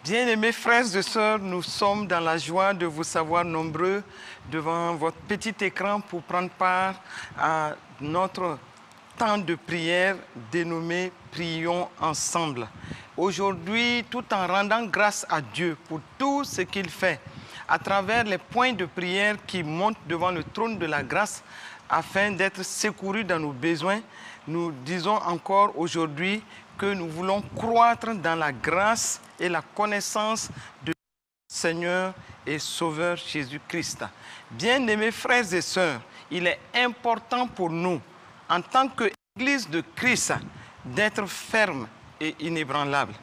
Bien-aimés frères et sœurs, nous sommes dans la joie de vous savoir nombreux devant votre petit écran pour prendre part à notre temps de prière dénommé Prions ensemble. Aujourd'hui, tout en rendant grâce à Dieu pour tout ce qu'il fait, à travers les points de prière qui montent devant le trône de la grâce afin d'être secourus dans nos besoins, nous disons encore aujourd'hui que nous voulons croître dans la grâce et la connaissance de notre Seigneur et Sauveur Jésus-Christ. Bien-aimés frères et sœurs, il est important pour nous, en tant qu'Église de Christ, d'être ferme et inébranlable.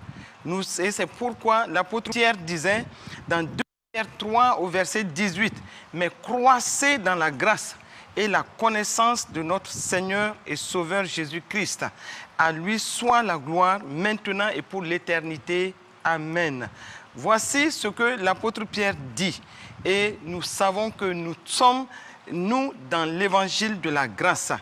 Et c'est pourquoi l'apôtre Pierre disait dans 2 Pierre 3 au verset 18, « Mais croissez dans la grâce et la connaissance de notre Seigneur et Sauveur Jésus-Christ. À lui soit la gloire maintenant et pour l'éternité. Amen. » Voici ce que l'apôtre Pierre dit. Et nous savons que nous sommes, nous, dans l'évangile de la grâce.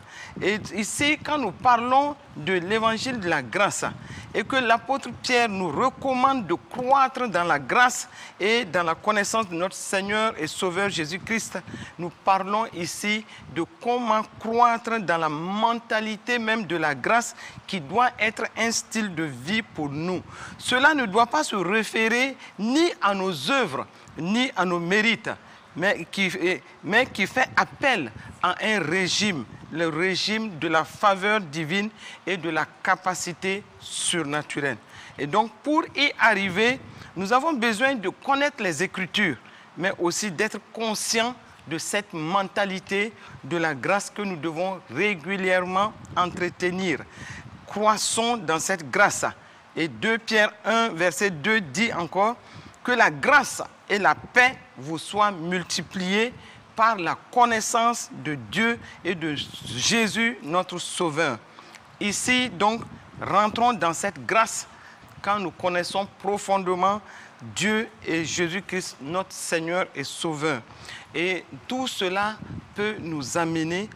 Et ici, quand nous parlons de l'évangile de la grâce, et que l'apôtre Pierre nous recommande de croître dans la grâce et dans la connaissance de notre Seigneur et Sauveur Jésus-Christ, nous parlons ici de comment croître dans la mentalité même de la grâce qui doit être un style de vie pour nous. Cela ne doit pas se référer ni à nos œuvres, ni à nos mérites, mais qui fait appel à un régime, le régime de la faveur divine et de la capacité surnaturelle. Et donc, pour y arriver, nous avons besoin de connaître les Écritures, mais aussi d'être conscients de cette mentalité de la grâce que nous devons régulièrement entretenir. Croissons dans cette grâce. Et 2 Pierre 1, verset 2 dit encore que la grâce et la paix vous soient multipliées par la connaissance de Dieu et de Jésus, notre Sauveur. Ici, donc, rentrons dans cette grâce quand nous connaissons profondément Dieu et Jésus-Christ, notre Seigneur et Sauveur. Et tout cela peut nous amener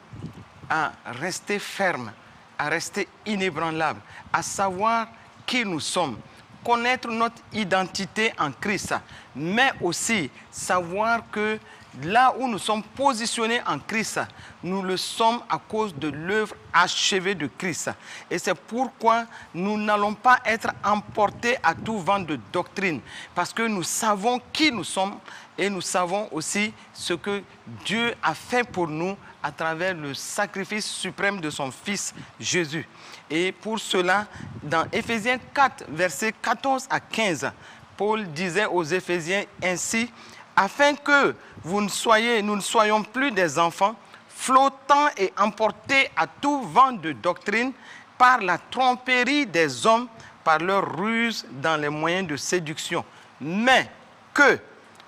à rester fermes, à rester inébranlables, à savoir qui nous sommes, connaître notre identité en Christ, mais aussi savoir que là où nous sommes positionnés en Christ, nous le sommes à cause de l'œuvre achevée de Christ. Et c'est pourquoi nous n'allons pas être emportés à tout vent de doctrine, parce que nous savons qui nous sommes et nous savons aussi ce que Dieu a fait pour nous à travers le sacrifice suprême de son Fils Jésus. Et pour cela, dans Éphésiens 4, versets 14 à 15, Paul disait aux Éphésiens ainsi, « Afin que nous ne soyons plus des enfants, flottant et emportés à tout vent de doctrine par la tromperie des hommes, par leur ruse dans les moyens de séduction, mais que,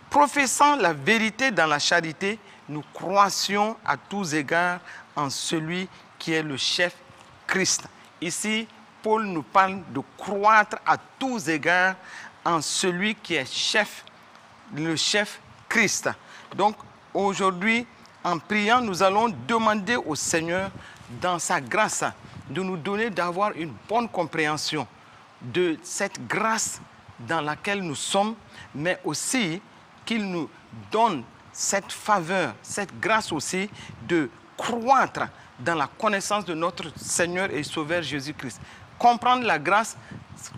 professant la vérité dans la charité, nous croissions à tous égards en celui qui est le chef Christ. » Ici, Paul nous parle de croître à tous égards en celui qui est chef, le chef Christ. Donc, aujourd'hui, en priant, nous allons demander au Seigneur, dans sa grâce, de nous donner d'avoir une bonne compréhension de cette grâce dans laquelle nous sommes, mais aussi qu'il nous donne cette faveur, cette grâce aussi de croître dans la connaissance de notre Seigneur et Sauveur Jésus-Christ. Comprendre la grâce,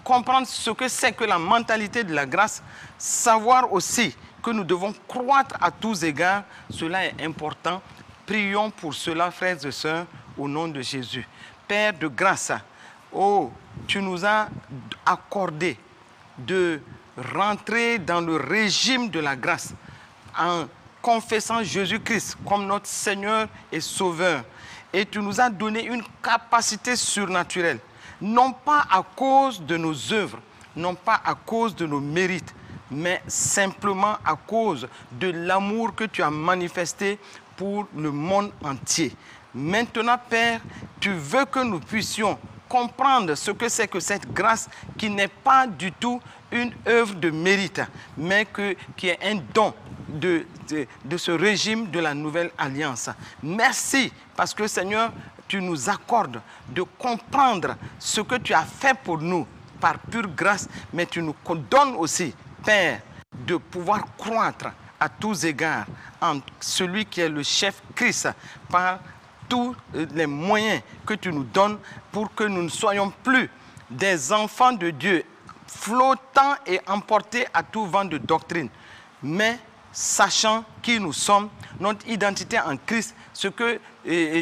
comprendre ce que c'est que la mentalité de la grâce, savoir aussi que nous devons croître à tous égards, cela est important. Prions pour cela, frères et sœurs, au nom de Jésus. Père de grâce, oh, tu nous as accordé de rentrer dans le régime de la grâce en confessant Jésus-Christ comme notre Seigneur et Sauveur. Et tu nous as donné une capacité surnaturelle, non pas à cause de nos œuvres, non pas à cause de nos mérites, mais simplement à cause de l'amour que tu as manifesté pour le monde entier. Maintenant, Père, tu veux que nous puissions comprendre ce que c'est que cette grâce qui n'est pas du tout une œuvre de mérite, mais qui est un don de ce régime de la nouvelle alliance. Merci parce que, Seigneur, tu nous accordes de comprendre ce que tu as fait pour nous par pure grâce, mais tu nous donnes aussi Père, de pouvoir croître à tous égards en celui qui est le chef Christ, par tous les moyens que tu nous donnes pour que nous ne soyons plus des enfants de Dieu, flottant et emportés à tout vent de doctrine, mais sachant qui nous sommes, notre identité en Christ, ce que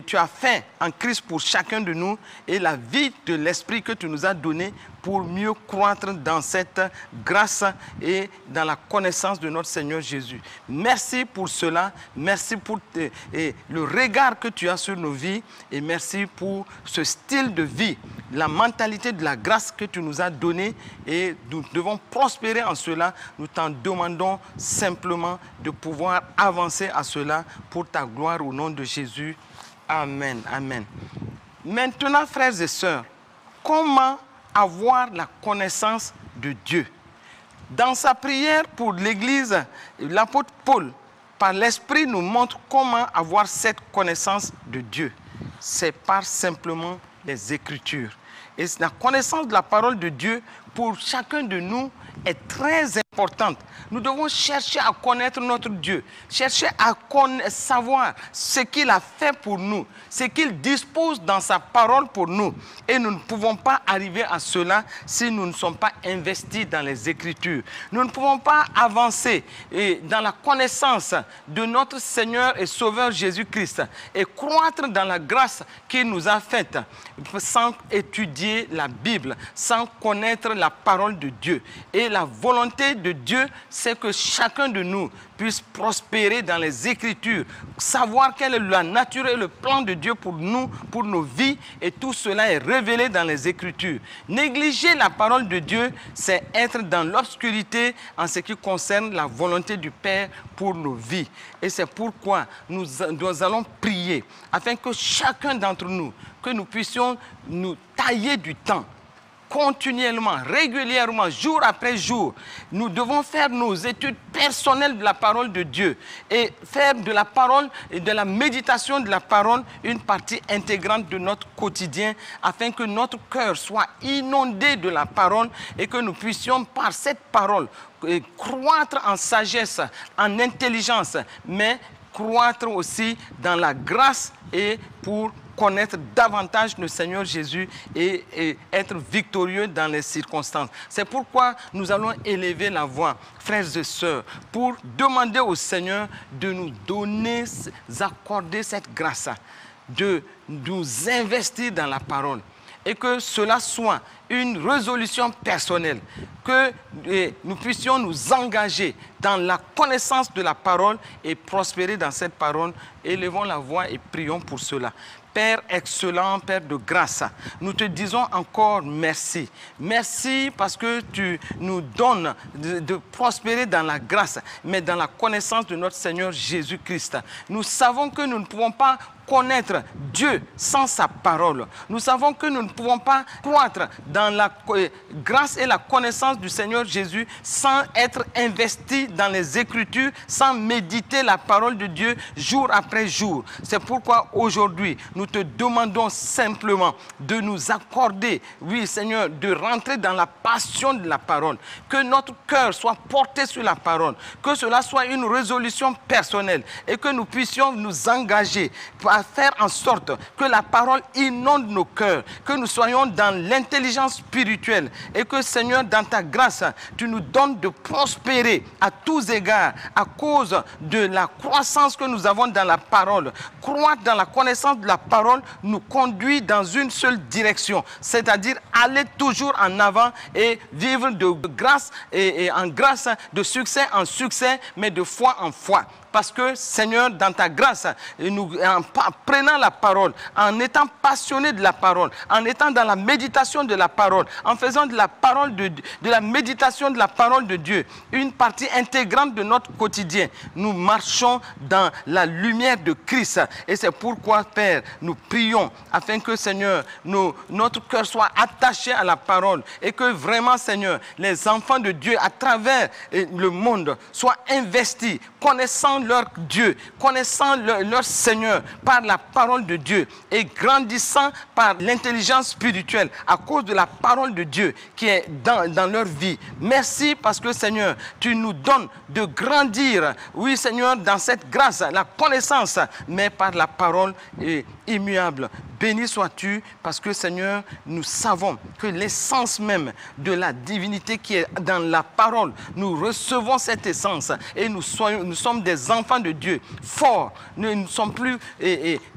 tu as fait en Christ pour chacun de nous et la vie de l'Esprit que tu nous as donné pour mieux croître dans cette grâce et dans la connaissance de notre Seigneur Jésus. Merci pour cela, merci pour le regard que tu as sur nos vies et merci pour ce style de vie, la mentalité de la grâce que tu nous as donnée et nous devons prospérer en cela. Nous t'en demandons simplement de pouvoir avancer à cela pour ta gloire au nom de Jésus. Amen, amen. Maintenant, frères et sœurs, comment avoir la connaissance de Dieu? Dans sa prière pour l'Église, l'apôtre Paul, par l'Esprit, nous montre comment avoir cette connaissance de Dieu. C'est par simplement les Écritures. Et la connaissance de la parole de Dieu, pour chacun de nous, est très importante. Nous devons chercher à connaître notre Dieu, chercher à savoir ce qu'il a fait pour nous, ce qu'il dispose dans sa parole pour nous. Et nous ne pouvons pas arriver à cela si nous ne sommes pas investis dans les Écritures. Nous ne pouvons pas avancer dans la connaissance de notre Seigneur et Sauveur Jésus-Christ et croître dans la grâce qu'il nous a faite sans étudier la Bible, sans connaître la parole de Dieu. Et la volonté de Dieu, c'est que chacun de nous puisse prospérer dans les Écritures, savoir quelle est la nature et le plan de Dieu pour nous, pour nos vies, et tout cela est révélé dans les Écritures. Négliger la parole de Dieu, c'est être dans l'obscurité en ce qui concerne la volonté du Père pour nos vies. Et c'est pourquoi nous allons prier, afin que chacun d'entre nous, que nous puissions nous tailler du temps, continuellement, régulièrement, jour après jour. Nous devons faire nos études personnelles de la parole de Dieu et faire de la parole et de la méditation de la parole une partie intégrante de notre quotidien afin que notre cœur soit inondé de la parole et que nous puissions par cette parole croître en sagesse, en intelligence, mais croître aussi dans la grâce et pour connaître davantage le Seigneur Jésus et être victorieux dans les circonstances. C'est pourquoi nous allons élever la voix, frères et sœurs, pour demander au Seigneur de nous donner, accorder cette grâce, de nous investir dans la parole. Et que cela soit une résolution personnelle, que nous puissions nous engager dans la connaissance de la parole et prospérer dans cette parole. Élevons la voix et prions pour cela. Père excellent, Père de grâce, nous te disons encore merci. Merci parce que tu nous donnes de prospérer dans la grâce, mais dans la connaissance de notre Seigneur Jésus-Christ. Nous savons que nous ne pouvons pas connaître Dieu sans sa parole. Nous savons que nous ne pouvons pas croître dans la grâce et la connaissance du Seigneur Jésus sans être investis dans les Écritures, sans méditer la parole de Dieu jour après jour. C'est pourquoi aujourd'hui, nous te demandons simplement de nous accorder, oui Seigneur, de rentrer dans la passion de la parole, que notre cœur soit porté sur la parole, que cela soit une résolution personnelle et que nous puissions nous engager à faire en sorte que la parole inonde nos cœurs, que nous soyons dans l'intelligence spirituelle et que Seigneur, dans ta grâce, tu nous donnes de prospérer à tous égards à cause de la croissance que nous avons dans la parole. Croître dans la connaissance de la parole nous conduit dans une seule direction, c'est-à-dire aller toujours en avant et vivre de grâce et en grâce, de succès en succès, mais de foi en foi. Parce que, Seigneur, dans ta grâce, en prenant la parole, en étant passionné de la parole, en étant dans la méditation de la parole, en faisant de la parole de la méditation de la parole de Dieu une partie intégrante de notre quotidien, nous marchons dans la lumière de Christ. Et c'est pourquoi, Père, nous prions afin que, Seigneur, notre cœur soit attaché à la parole et que vraiment, Seigneur, les enfants de Dieu à travers le monde soient investis, connaissant leur Dieu, connaissant leur Seigneur par la parole de Dieu et grandissant par l'intelligence spirituelle à cause de la parole de Dieu qui est dans leur vie. Merci parce que Seigneur, tu nous donnes de grandir, oui Seigneur, dans cette grâce, la connaissance, mais par la parole immuable. Béni sois-tu parce que Seigneur, nous savons que l'essence même de la divinité qui est dans la parole, nous recevons cette essence et nous sommes des enfants de Dieu forts. Nous ne sommes plus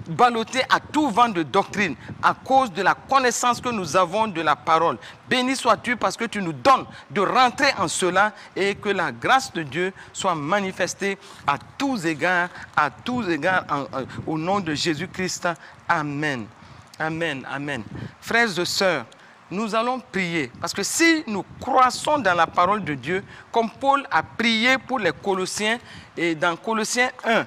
ballottés à tout vent de doctrine à cause de la connaissance que nous avons de la parole. Béni sois-tu parce que tu nous donnes de rentrer en cela et que la grâce de Dieu soit manifestée à tous égards, au nom de Jésus-Christ. Amen. Amen. Amen. Frères et sœurs, nous allons prier parce que si nous croissons dans la parole de Dieu, comme Paul a prié pour les Colossiens, et dans Colossiens 1,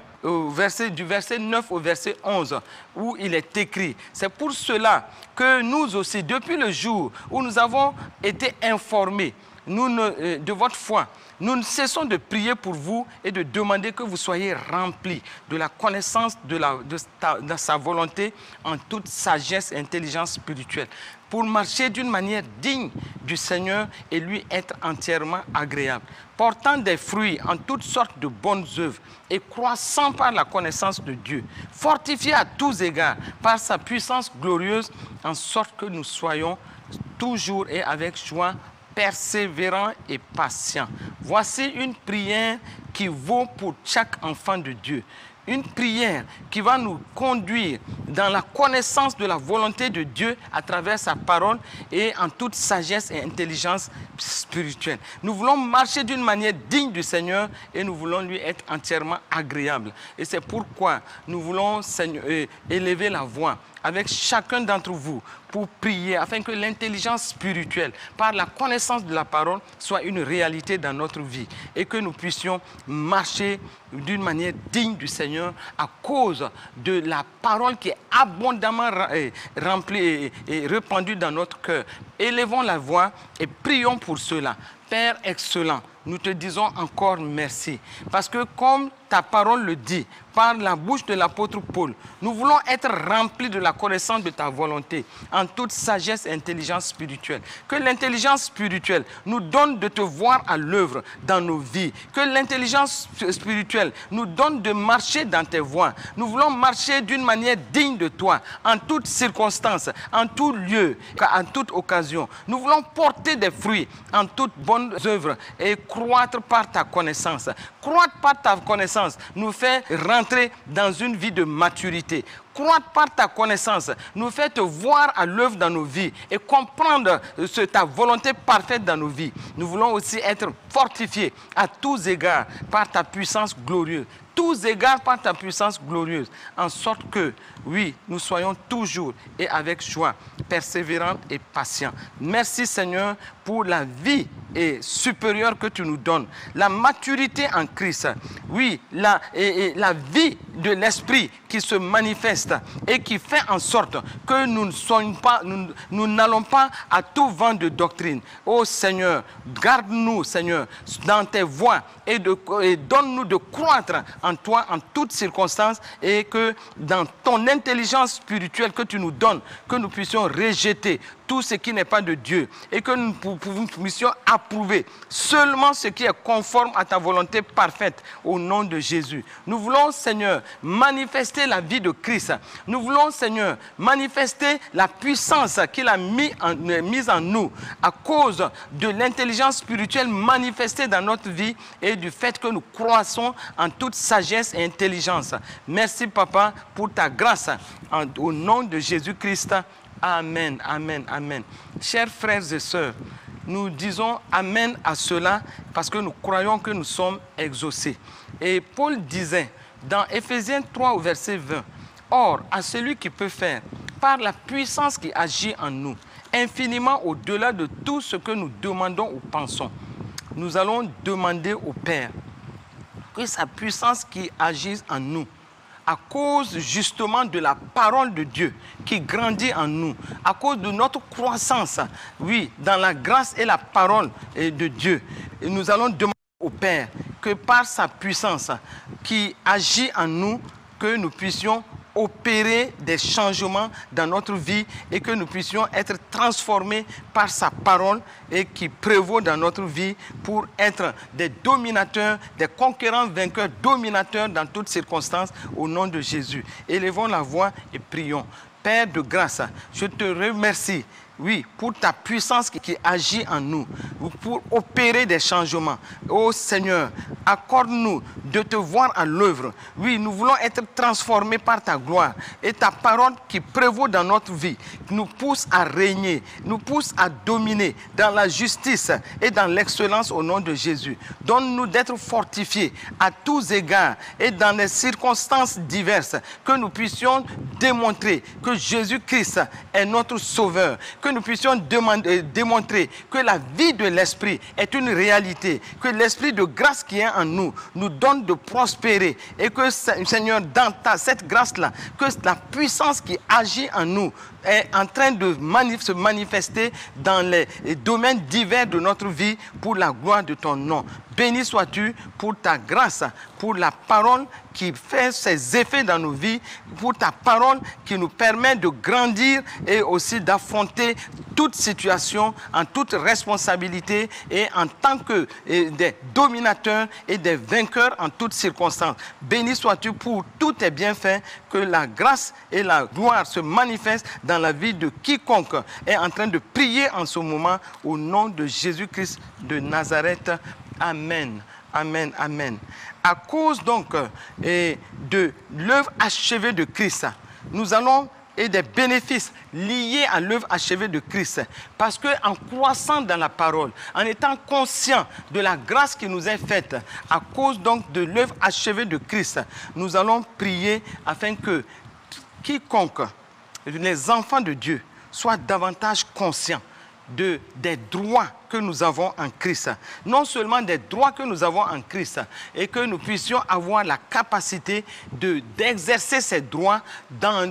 du verset 9 au verset 11, où il est écrit, c'est pour cela que nous aussi, depuis le jour où nous avons été informés de votre foi, nous ne cessons de prier pour vous et de demander que vous soyez remplis de la connaissance de sa volonté en toute sagesse et intelligence spirituelle, pour marcher d'une manière digne du Seigneur et lui être entièrement agréable, portant des fruits en toutes sortes de bonnes œuvres et croissant par la connaissance de Dieu, fortifié à tous égards par sa puissance glorieuse, en sorte que nous soyons toujours et avec joie persévérant et patient. Voici une prière qui vaut pour chaque enfant de Dieu. Une prière qui va nous conduire dans la connaissance de la volonté de Dieu à travers sa parole et en toute sagesse et intelligence spirituelle. Nous voulons marcher d'une manière digne du Seigneur et nous voulons lui être entièrement agréable. Et c'est pourquoi nous voulons élever la voix avec chacun d'entre vous pour prier afin que l'intelligence spirituelle, par la connaissance de la parole, soit une réalité dans notre vie et que nous puissions marcher d'une manière digne du Seigneur à cause de la parole qui est abondamment remplie et répandue dans notre cœur. Élevons la voix et prions pour cela. Père excellent, nous te disons encore merci parce que comme ta parole le dit, par la bouche de l'apôtre Paul, nous voulons être remplis de la connaissance de ta volonté en toute sagesse et intelligence spirituelle. Que l'intelligence spirituelle nous donne de te voir à l'œuvre dans nos vies. Que l'intelligence spirituelle nous donne de marcher dans tes voies. Nous voulons marcher d'une manière digne de toi, en toutes circonstances, en tout lieu, en toute occasion. Nous voulons porter des fruits en toutes bonnes œuvres et croître par ta connaissance. Croître par ta connaissance nous fait rentrer dans une vie de maturité. Croître par ta connaissance nous fait te voir à l'œuvre dans nos vies et comprendre ta volonté parfaite dans nos vies. Nous voulons aussi être fortifiés à tous égards par ta puissance glorieuse. Tous égards par ta puissance glorieuse, en sorte que, oui, nous soyons toujours et avec joie, persévérants et patients. Merci Seigneur pour la vie supérieure que tu nous donnes, la maturité en Christ, oui, la vie de l'Esprit qui se manifeste et qui fait en sorte que nous n'allons pas à tout vent de doctrine. Oh Seigneur, garde-nous Seigneur dans tes voies et donne-nous de croître en toi en toutes circonstances et que dans ton intelligence spirituelle que tu nous donnes, que nous puissions rejeter tout ce qui n'est pas de Dieu et que nous puissions approuver seulement ce qui est conforme à ta volonté parfaite au nom de Jésus. Nous voulons, Seigneur, manifester la vie de Christ. Nous voulons, Seigneur, manifester la puissance qu'il a mise en nous à cause de l'intelligence spirituelle manifestée dans notre vie et du fait que nous croissons en toute sagesse et intelligence. Merci, Papa, pour ta grâce au nom de Jésus-Christ. Amen, amen, amen. Chers frères et sœurs, nous disons amen à cela parce que nous croyons que nous sommes exaucés. Et Paul disait dans Éphésiens 3 au verset 20, « Or, à celui qui peut faire, par la puissance qui agit en nous, infiniment au-delà de tout ce que nous demandons ou pensons, nous allons demander au Père que sa puissance qui agisse en nous, à cause justement de la parole de Dieu qui grandit en nous, à cause de notre croissance, oui, dans la grâce et la parole de Dieu. Et nous allons demander au Père que par sa puissance qui agit en nous, que nous puissions opérer des changements dans notre vie et que nous puissions être transformés par sa parole et qui prévaut dans notre vie pour être des dominateurs, des conquérants, vainqueurs, dominateurs dans toutes circonstances au nom de Jésus. Élevons la voix et prions. Père de grâce, je te remercie. Oui, pour ta puissance qui agit en nous, pour opérer des changements. Oh Seigneur, accorde-nous de te voir à l'œuvre. Oui, nous voulons être transformés par ta gloire. Et ta parole qui prévaut dans notre vie nous pousse à régner, nous pousse à dominer dans la justice et dans l'excellence au nom de Jésus. Donne-nous d'être fortifiés à tous égards et dans les circonstances diverses, que nous puissions démontrer que Jésus-Christ est notre Sauveur, que nous puissions démontrer que la vie de l'Esprit est une réalité, que l'Esprit de grâce qui est en nous nous donne de prospérer et que, Seigneur, dans cette grâce-là, que la puissance qui agit en nous est en train de se manifester dans les domaines divers de notre vie pour la gloire de ton nom. Béni sois-tu pour ta grâce, pour la parole qui fait ses effets dans nos vies, pour ta parole qui nous permet de grandir et aussi d'affronter toute situation en toute responsabilité et en tant que des dominateurs et des vainqueurs en toutes circonstances. Béni sois-tu pour tous tes bienfaits, que la grâce et la gloire se manifestent dans la vie de quiconque est en train de prier en ce moment au nom de Jésus-Christ de Nazareth. Amen, amen, amen. À cause donc de l'œuvre achevée de Christ, nous allons et des bénéfices liés à l'œuvre achevée de Christ. Parce qu'en croissant dans la parole, en étant conscient de la grâce qui nous est faite, à cause donc de l'œuvre achevée de Christ, nous allons prier afin que quiconque, les enfants de Dieu, soient davantage conscients des droits que nous avons en Christ. Non seulement des droits que nous avons en Christ, et que nous puissions avoir la capacité d'exercer ces droits dans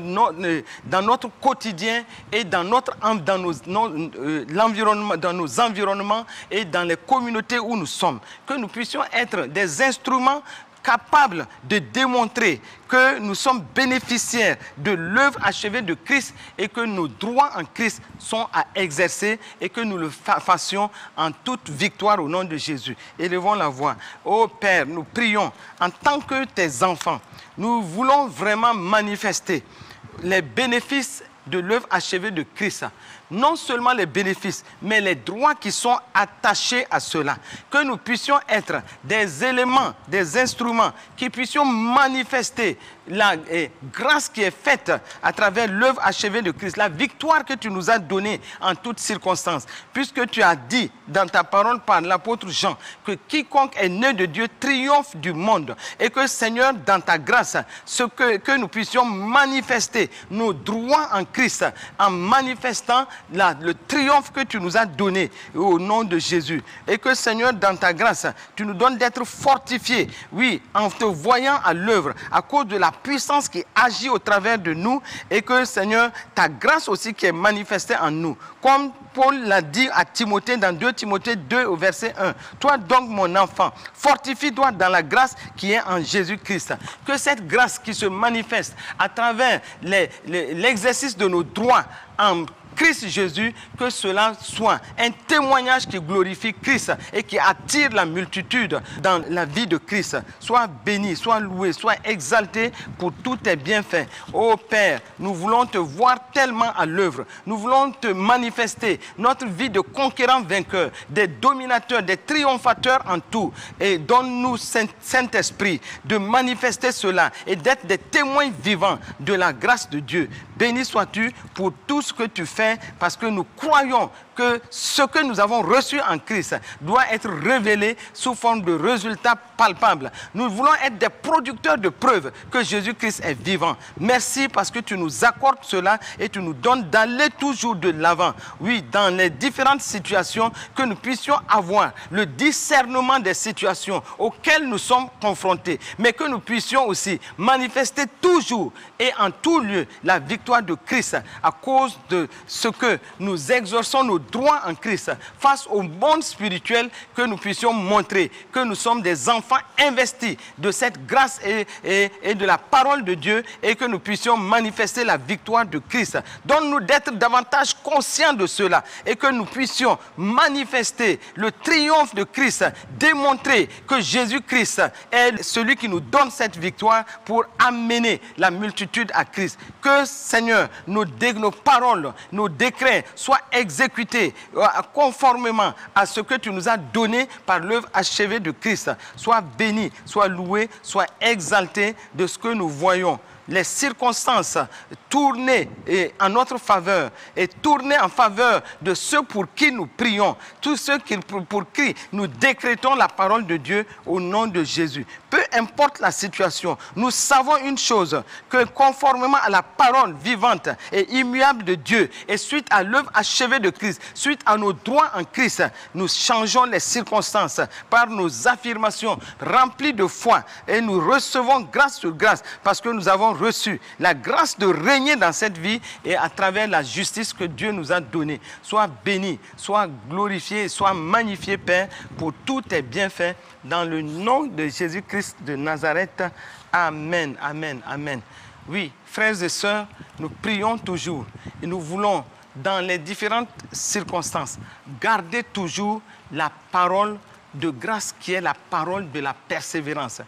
notre quotidien et dans nos environnements et dans les communautés où nous sommes. Que nous puissions être des instruments capables de démontrer que nous sommes bénéficiaires de l'œuvre achevée de Christ et que nos droits en Christ sont à exercer et que nous le fassions en toute victoire au nom de Jésus. Élevons la voix. Ô Père, nous prions en tant que tes enfants. Nous voulons vraiment manifester les bénéfices de l'œuvre achevée de Christ. Non seulement les bénéfices, mais les droits qui sont attachés à cela. Que nous puissions être des éléments, des instruments, qui puissions manifester la grâce qui est faite à travers l'œuvre achevée de Christ, la victoire que tu nous as donnée en toutes circonstances. Puisque tu as dit dans ta parole par l'apôtre Jean que quiconque est né de Dieu triomphe du monde. Et que Seigneur, dans ta grâce, que nous puissions manifester nos droits en Christ en manifestant le triomphe que tu nous as donné au nom de Jésus. Et que Seigneur, dans ta grâce, tu nous donnes d'être fortifiés, oui, en te voyant à l'œuvre, à cause de la puissance qui agit au travers de nous, et que Seigneur, ta grâce aussi qui est manifestée en nous. Comme Paul l'a dit à Timothée dans 2 Timothée 2 au verset 1. Toi donc mon enfant, fortifie-toi dans la grâce qui est en Jésus-Christ. Que cette grâce qui se manifeste à travers l'exercice de nos droits en Christ Jésus, que cela soit un témoignage qui glorifie Christ et qui attire la multitude dans la vie de Christ. Sois béni, sois loué, sois exalté pour tous tes bienfaits. Ô Père, nous voulons te voir tellement à l'œuvre. Nous voulons te manifester notre vie de conquérants vainqueurs, des dominateurs, des triomphateurs en tout. Et donne-nous, Saint-Esprit, de manifester cela et d'être des témoins vivants de la grâce de Dieu. Béni sois-tu pour tout ce que tu fais, parce que nous croyons que ce que nous avons reçu en Christ doit être révélé sous forme de résultats palpables. Nous voulons être des producteurs de preuves que Jésus-Christ est vivant. Merci parce que tu nous accordes cela et tu nous donnes d'aller toujours de l'avant. Oui, dans les différentes situations, que nous puissions avoir le discernement des situations auxquelles nous sommes confrontés, mais que nous puissions aussi manifester toujours et en tout lieu la victoire de Christ à cause de ce que nous exerçons nos droits en Christ, face au monde spirituel, que nous puissions montrer que nous sommes des enfants investis de cette grâce et de la parole de Dieu, et que nous puissions manifester la victoire de Christ. Donne-nous d'être davantage conscients de cela, et que nous puissions manifester le triomphe de Christ, démontrer que Jésus-Christ est celui qui nous donne cette victoire pour amener la multitude à Christ. Que, Seigneur, nos paroles, nos décrets soient exécutés conformément à ce que tu nous as donné par l'œuvre achevée de Christ. Sois béni, sois loué, sois exalté de ce que nous voyons. Les circonstances tournées en notre faveur et tournées en faveur de ceux pour qui nous prions, tous ceux pour qui nous décrétons la parole de Dieu au nom de Jésus. Peu importe la situation, nous savons une chose, que conformément à la parole vivante et immuable de Dieu, et suite à l'œuvre achevée de Christ, suite à nos droits en Christ, nous changeons les circonstances par nos affirmations remplies de foi, et nous recevons grâce sur grâce, parce que nous avons reçu la grâce de régner dans cette vie et à travers la justice que Dieu nous a donnée. Sois béni, sois glorifié, sois magnifié, Père, pour tous tes bienfaits, dans le nom de Jésus-Christ de Nazareth. Amen, amen, amen. Oui, frères et sœurs, nous prions toujours et nous voulons, dans les différentes circonstances, garder toujours la parole de grâce qui est la parole de la persévérance.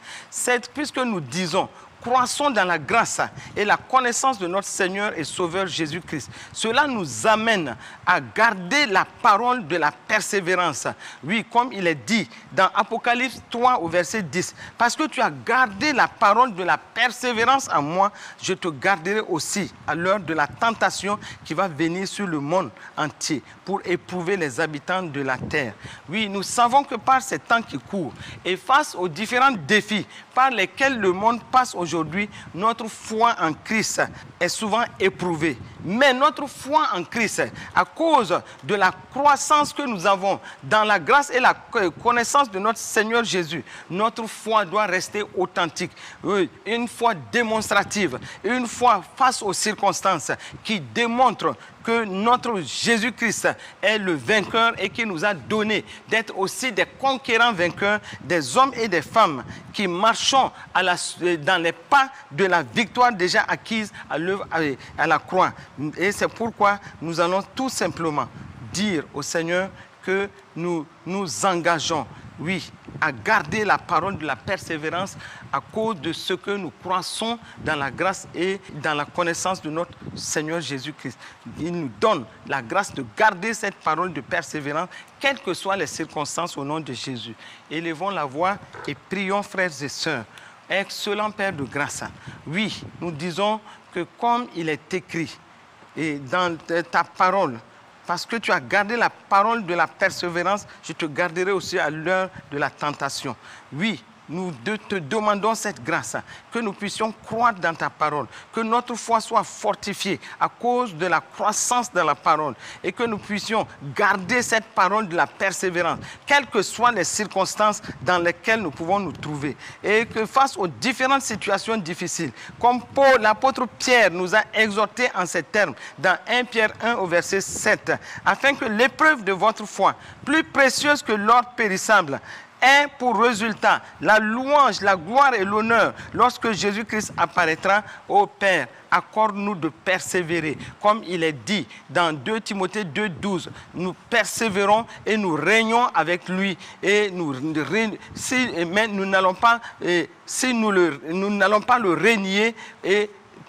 Puisque nous disons, croissons dans la grâce et la connaissance de notre Seigneur et Sauveur Jésus-Christ. Cela nous amène à garder la parole de la persévérance. Oui, comme il est dit dans Apocalypse 3 au verset 10. Parce que tu as gardé la parole de la persévérance en moi, je te garderai aussi à l'heure de la tentation qui va venir sur le monde entier pour éprouver les habitants de la terre. Oui, nous savons que par ces temps qui courent et face aux différents défis par lesquels le monde passe aujourd'hui, notre foi en Christ est souvent éprouvée. Mais notre foi en Christ, à cause de la croissance que nous avons dans la grâce et la connaissance de notre Seigneur Jésus, notre foi doit rester authentique. Une foi démonstrative, une foi face aux circonstances qui démontre que notre Jésus-Christ est le vainqueur et qui nous a donné d'être aussi des conquérants vainqueurs, des hommes et des femmes qui marchons dans les pas de la victoire déjà acquise à l'œuvre à la croix. Et c'est pourquoi nous allons tout simplement dire au Seigneur que nous nous engageons, oui, à garder la parole de la persévérance à cause de ce que nous croissons dans la grâce et dans la connaissance de notre Seigneur Jésus-Christ. Il nous donne la grâce de garder cette parole de persévérance, quelles que soient les circonstances, au nom de Jésus. Élevons la voix et prions, frères et sœurs. Excellent Père de grâce, oui, nous disons que comme il est écrit et dans ta parole, parce que tu as gardé la parole de la persévérance, je te garderai aussi à l'heure de la tentation. Oui, nous te demandons cette grâce, que nous puissions croire dans ta parole, que notre foi soit fortifiée à cause de la croissance de la parole et que nous puissions garder cette parole de la persévérance, quelles que soient les circonstances dans lesquelles nous pouvons nous trouver. Et que face aux différentes situations difficiles, comme l'apôtre Pierre nous a exhortés en ces termes, dans 1 Pierre 1 au verset 7, afin que l'épreuve de votre foi, plus précieuse que l'or périssable, est pour résultat la louange, la gloire et l'honneur lorsque Jésus-Christ apparaîtra. Ô Père, accorde-nous de persévérer. Comme il est dit dans 2 Timothée 2,12, nous persévérons et nous régnons avec lui. Et mais nous n'allons pas, nous n'allons pas le régner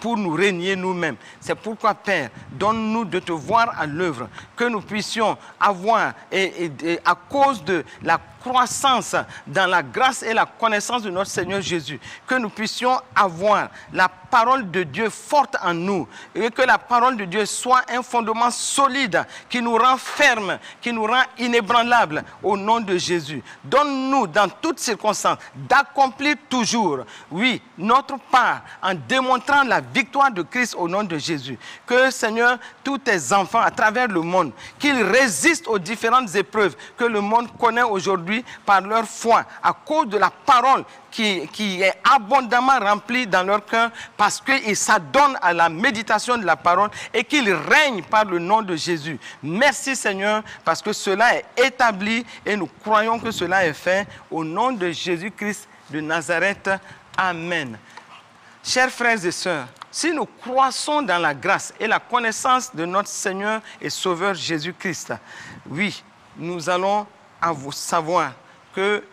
pour nous régner nous-mêmes. C'est pourquoi, Père, donne-nous de te voir à l'œuvre, que nous puissions avoir, à cause de la croissance dans la grâce et la connaissance de notre Seigneur Jésus, que nous puissions avoir la parole de Dieu forte en nous et que la parole de Dieu soit un fondement solide qui nous rend fermes, qui nous rend inébranlables au nom de Jésus. Donne-nous dans toutes circonstances d'accomplir toujours, oui, notre part en démontrant la victoire de Christ au nom de Jésus. Que, Seigneur, tous tes enfants à travers le monde, qu'ils résistent aux différentes épreuves que le monde connaît aujourd'hui par leur foi, à cause de la parole qui est abondamment remplie dans leur cœur, parce qu'ils s'adonnent à la méditation de la parole et qu'ils règnent par le nom de Jésus. Merci, Seigneur, parce que cela est établi et nous croyons que cela est fait au nom de Jésus-Christ de Nazareth. Amen. Chers frères et sœurs, si nous croissons dans la grâce et la connaissance de notre Seigneur et Sauveur Jésus-Christ, oui, nous allons savoir que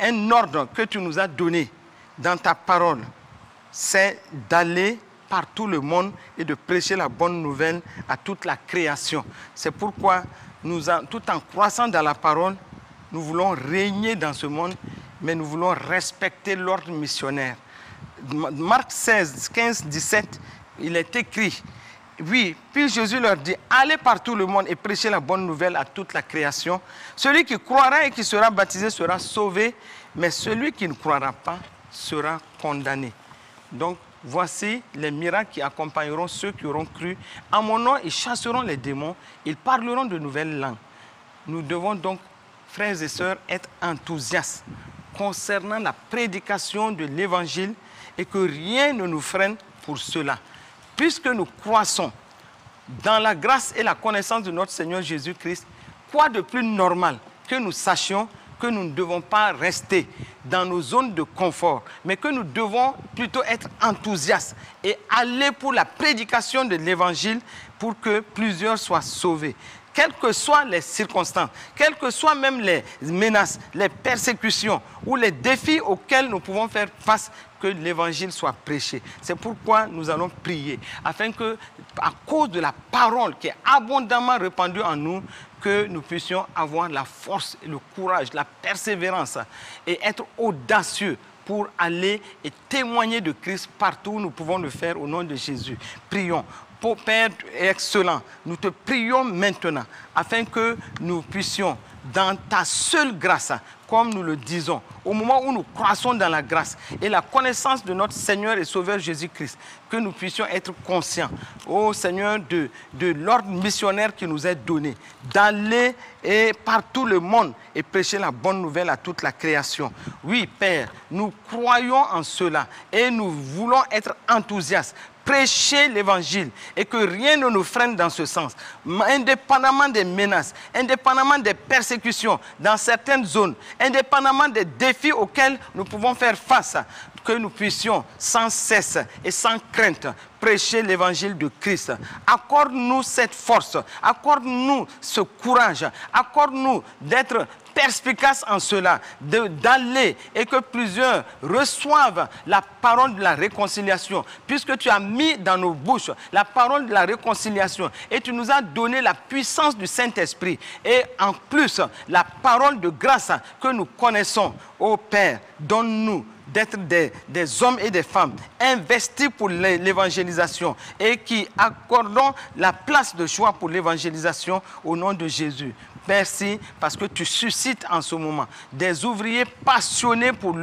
un ordre que tu nous as donné dans ta parole, c'est d'aller par tout le monde et de prêcher la bonne nouvelle à toute la création. C'est pourquoi, tout en croissant dans la parole, nous voulons régner dans ce monde, mais nous voulons respecter l'ordre missionnaire. Marc 16, 15, 17, il est écrit, oui, puis Jésus leur dit, allez par tout le monde et prêchez la bonne nouvelle à toute la création. Celui qui croira et qui sera baptisé sera sauvé, mais celui qui ne croira pas sera condamné. Donc, voici les miracles qui accompagneront ceux qui auront cru. En mon nom, ils chasseront les démons, ils parleront de nouvelles langues. Nous devons donc, frères et sœurs, être enthousiastes concernant la prédication de l'Évangile et que rien ne nous freine pour cela. Puisque nous croissons dans la grâce et la connaissance de notre Seigneur Jésus-Christ, quoi de plus normal que nous sachions que nous ne devons pas rester dans nos zones de confort, mais que nous devons plutôt être enthousiastes et aller pour la prédication de l'Évangile pour que plusieurs soient sauvés. Quelles que soient les circonstances, quelles que soient même les menaces, les persécutions ou les défis auxquels nous pouvons faire face, que l'évangile soit prêché. C'est pourquoi nous allons prier, afin que, à cause de la parole qui est abondamment répandue en nous, que nous puissions avoir la force, le courage, la persévérance et être audacieux pour aller et témoigner de Christ partout où nous pouvons le faire au nom de Jésus. Prions. Père excellent, nous te prions maintenant afin que nous puissions, dans ta seule grâce, comme nous le disons, au moment où nous croissons dans la grâce et la connaissance de notre Seigneur et Sauveur Jésus-Christ, que nous puissions être conscients, ô Seigneur, de l'ordre missionnaire qui nous est donné, d'aller par tout le monde et prêcher la bonne nouvelle à toute la création. Oui, Père, nous croyons en cela et nous voulons être enthousiastes, prêcher l'évangile et que rien ne nous freine dans ce sens, indépendamment des menaces, indépendamment des persécutions dans certaines zones, indépendamment des défis auxquels nous pouvons faire face, que nous puissions sans cesse et sans crainte prêcher l'évangile de Christ. Accorde-nous cette force, accorde-nous ce courage, accorde-nous d'être perspicace en cela, d'aller et que plusieurs reçoivent la parole de la réconciliation, puisque tu as mis dans nos bouches la parole de la réconciliation et tu nous as donné la puissance du Saint-Esprit et en plus la parole de grâce que nous connaissons. Ô Père, donne-nous d'être des hommes et des femmes investis pour l'évangélisation et qui accordons la place de choix pour l'évangélisation au nom de Jésus. Merci parce que tu suscites en ce moment des ouvriers passionnés pour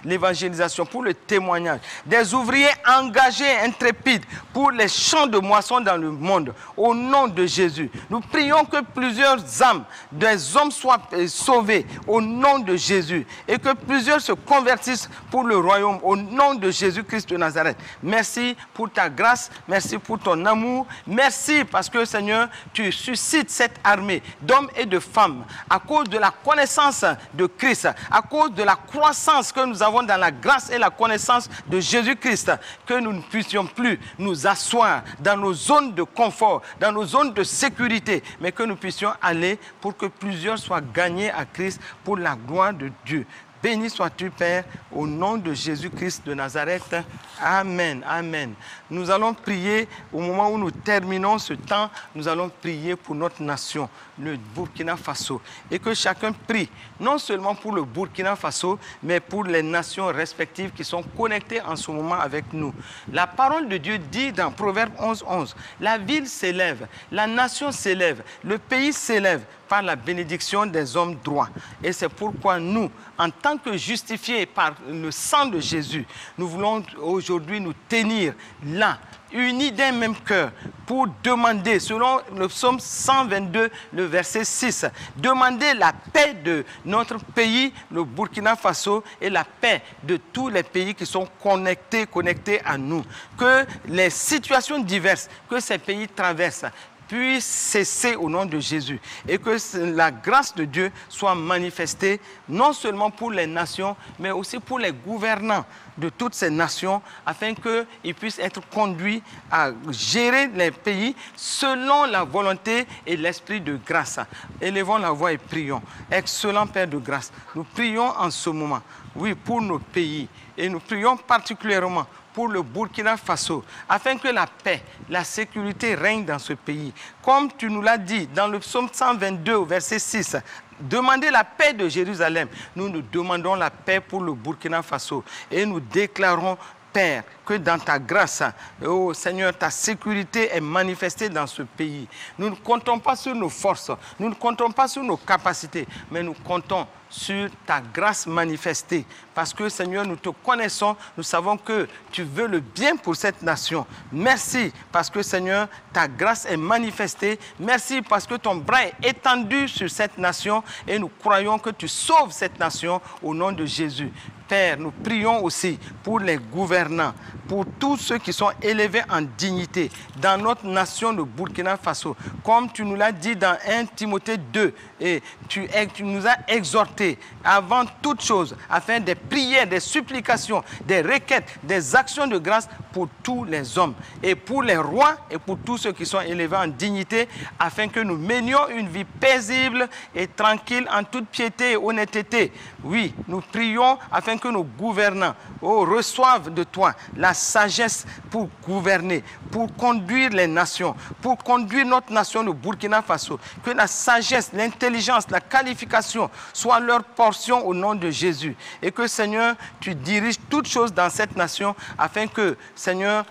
l'évangélisation, pour le témoignage, des ouvriers engagés, intrépides pour les champs de moisson dans le monde. Au nom de Jésus, nous prions que plusieurs âmes, des hommes soient sauvés au nom de Jésus et que plusieurs se convertissent pour le royaume au nom de Jésus-Christ de Nazareth. Merci pour ta grâce, merci pour ton amour, merci parce que Seigneur, tu suscites cette armée d'hommes et de femmes, à cause de la connaissance de Christ, à cause de la croissance que nous avons dans la grâce et la connaissance de Jésus-Christ, que nous ne puissions plus nous asseoir dans nos zones de confort, dans nos zones de sécurité, mais que nous puissions aller pour que plusieurs soient gagnés à Christ pour la gloire de Dieu. Béni sois-tu, Père, au nom de Jésus-Christ de Nazareth. Amen, amen. Nous allons prier, au moment où nous terminons ce temps, nous allons prier pour notre nation, le Burkina Faso. Et que chacun prie, non seulement pour le Burkina Faso, mais pour les nations respectives qui sont connectées en ce moment avec nous. La parole de Dieu dit dans Proverbe 11, 11, la ville s'élève, la nation s'élève, le pays s'élève, par la bénédiction des hommes droits. Et c'est pourquoi nous, en tant que justifiés par le sang de Jésus, nous voulons aujourd'hui nous tenir là, unis d'un même cœur, pour demander, selon le psaume 122, le verset 6, demander la paix de notre pays, le Burkina Faso, et la paix de tous les pays qui sont connectés à nous. Que les situations diverses que ces pays traversent puisse cesser au nom de Jésus et que la grâce de Dieu soit manifestée non seulement pour les nations, mais aussi pour les gouvernants de toutes ces nations, afin qu'ils puissent être conduits à gérer les pays selon la volonté et l'esprit de grâce. Élevons la voix et prions. Excellent Père de grâce, nous prions en ce moment, oui, pour nos pays, et nous prions particulièrement pour le Burkina Faso, afin que la paix, la sécurité règne dans ce pays. Comme tu nous l'as dit dans le psaume 122, au verset 6, demandez la paix de Jérusalem. Nous demandons la paix pour le Burkina Faso et nous déclarons, Père, que dans ta grâce, oh Seigneur, ta sécurité est manifestée dans ce pays. Nous ne comptons pas sur nos forces, nous ne comptons pas sur nos capacités, mais nous comptons sur ta grâce manifestée. Parce que, Seigneur, nous te connaissons, nous savons que tu veux le bien pour cette nation. Merci parce que, Seigneur, ta grâce est manifestée. Merci parce que ton bras est étendu sur cette nation et nous croyons que tu sauves cette nation au nom de Jésus. Père, nous prions aussi pour les gouvernants, pour tous ceux qui sont élevés en dignité dans notre nation de Burkina Faso. Comme tu nous l'as dit dans 1 Timothée 2, et tu nous as exhortés avant toute chose, afin des prières, des supplications, des requêtes, des actions de grâce pour tous les hommes et pour les rois et pour tous ceux qui sont élevés en dignité, afin que nous menions une vie paisible et tranquille en toute piété et honnêteté. Oui, nous prions afin que nos gouvernants reçoivent de toi la sagesse pour gouverner, pour conduire les nations, pour conduire notre nation de Burkina Faso. Que la sagesse, l'intelligence, la qualification soient leur portion au nom de Jésus. Et que, Seigneur, tu diriges toutes choses dans cette nation afin que, Seigneur,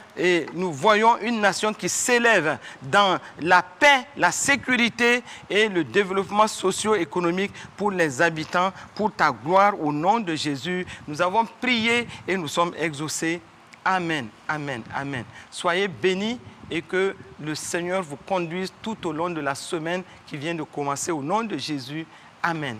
nous voyons une nation qui s'élève dans la paix, la sécurité et le développement socio-économique pour les habitants, pour ta gloire au nom de Jésus. Nous avons prié et nous sommes exaucés. Amen, amen, amen. Soyez bénis et que le Seigneur vous conduise tout au long de la semaine qui vient de commencer au nom de Jésus. Amen.